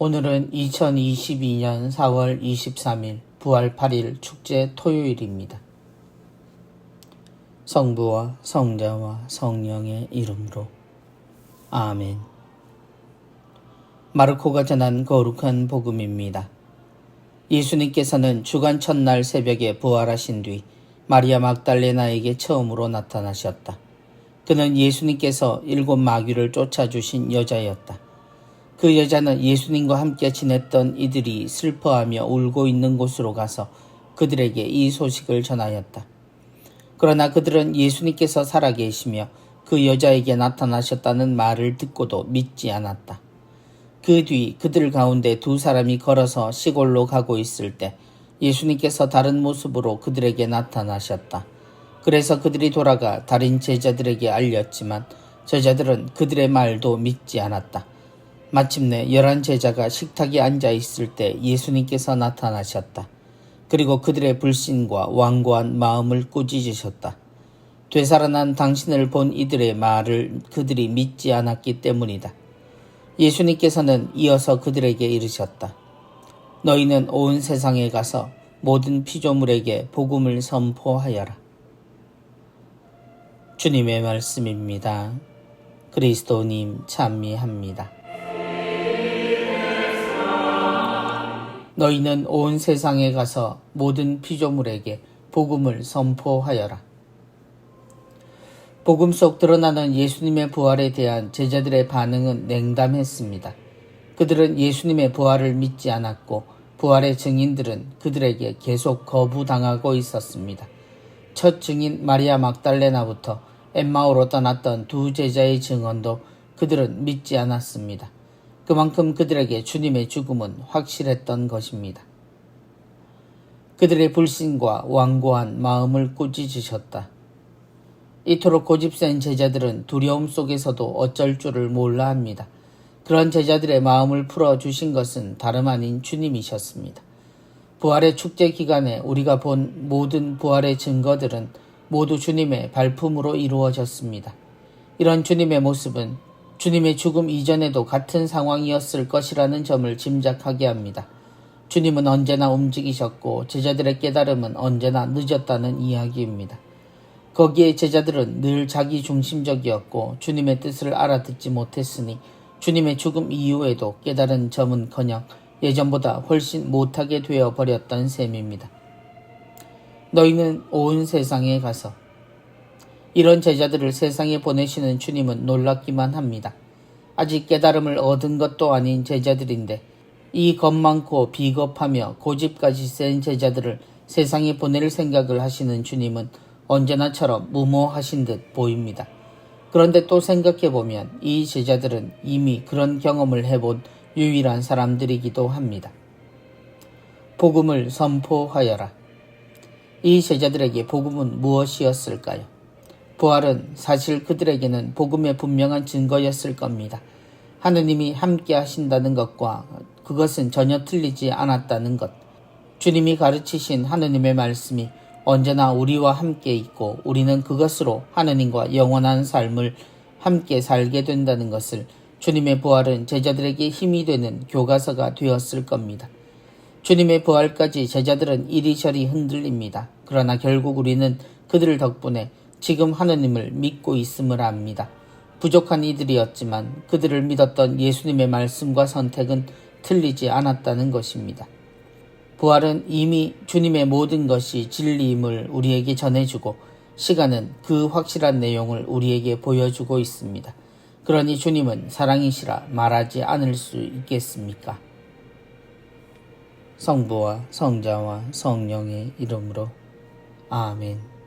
오늘은 2022년 4월 23일 부활 8일 축제 토요일입니다. 성부와 성자와 성령의 이름으로 아멘. 마르코가 전한 거룩한 복음입니다. 예수님께서는 주간 첫날 새벽에 부활하신 뒤 마리아 막달레나에게 처음으로 나타나셨다. 그는 예수님께서 7 마귀를 쫓아주신 여자였다. 그 여자는 예수님과 함께 지냈던 이들이 슬퍼하며 울고 있는 곳으로 가서 그들에게 이 소식을 전하였다. 그러나 그들은 예수님께서 살아계시며 그 여자에게 나타나셨다는 말을 듣고도 믿지 않았다. 그 뒤 그들 가운데 2 사람이 걸어서 시골로 가고 있을 때 예수님께서 다른 모습으로 그들에게 나타나셨다. 그래서 그들이 돌아가 다른 제자들에게 알렸지만 제자들은 그들의 말도 믿지 않았다. 마침내 11 제자가 식탁에 앉아 있을 때 예수님께서 나타나셨다. 그리고 그들의 불신과 완고한 마음을 꾸짖으셨다. 되살아난 당신을 본 이들의 말을 그들이 믿지 않았기 때문이다. 예수님께서는 이어서 그들에게 이르셨다. 너희는 온 세상에 가서 모든 피조물에게 복음을 선포하여라. 주님의 말씀입니다. 그리스도님 찬미합니다. 너희는 온 세상에 가서 모든 피조물에게 복음을 선포하여라. 복음 속 드러나는 예수님의 부활에 대한 제자들의 반응은 냉담했습니다. 그들은 예수님의 부활을 믿지 않았고 부활의 증인들은 그들에게 계속 거부당하고 있었습니다. 첫 증인 마리아 막달레나부터 엠마오로 떠났던 2 제자의 증언도 그들은 믿지 않았습니다. 그만큼 그들에게 주님의 죽음은 확실했던 것입니다. 그들의 불신과 완고한 마음을 꾸짖으셨다. 이토록 고집센 제자들은 두려움 속에서도 어쩔 줄을 몰라 합니다. 그런 제자들의 마음을 풀어주신 것은 다름 아닌 주님이셨습니다. 부활의 축제 기간에 우리가 본 모든 부활의 증거들은 모두 주님의 발품으로 이루어졌습니다. 이런 주님의 모습은 주님의 죽음 이전에도 같은 상황이었을 것이라는 점을 짐작하게 합니다. 주님은 언제나 움직이셨고 제자들의 깨달음은 언제나 늦었다는 이야기입니다. 거기에 제자들은 늘 자기 중심적이었고 주님의 뜻을 알아듣지 못했으니 주님의 죽음 이후에도 깨달은 점은커녕 예전보다 훨씬 못하게 되어버렸던 셈입니다. 너희는 온 세상에 가서 이런 제자들을 세상에 보내시는 주님은 놀랍기만 합니다. 아직 깨달음을 얻은 것도 아닌 제자들인데 이 겁많고 비겁하며 고집까지 센 제자들을 세상에 보낼 생각을 하시는 주님은 언제나처럼 무모하신 듯 보입니다. 그런데 또 생각해보면 이 제자들은 이미 그런 경험을 해본 유일한 사람들이기도 합니다. 복음을 선포하여라. 이 제자들에게 복음은 무엇이었을까요? 부활은 사실 그들에게는 복음의 분명한 증거였을 겁니다. 하느님이 함께 하신다는 것과 그것은 전혀 틀리지 않았다는 것. 주님이 가르치신 하느님의 말씀이 언제나 우리와 함께 있고 우리는 그것으로 하느님과 영원한 삶을 함께 살게 된다는 것을 주님의 부활은 제자들에게 힘이 되는 교과서가 되었을 겁니다. 주님의 부활까지 제자들은 이리저리 흔들립니다. 그러나 결국 우리는 그들 덕분에 지금 하느님을 믿고 있음을 압니다. 부족한 이들이었지만 그들을 믿었던 예수님의 말씀과 선택은 틀리지 않았다는 것입니다. 부활은 이미 주님의 모든 것이 진리임을 우리에게 전해주고 시간은 그 확실한 내용을 우리에게 보여주고 있습니다. 그러니 주님은 사랑이시라 말하지 않을 수 있겠습니까? 성부와 성자와 성령의 이름으로 아멘.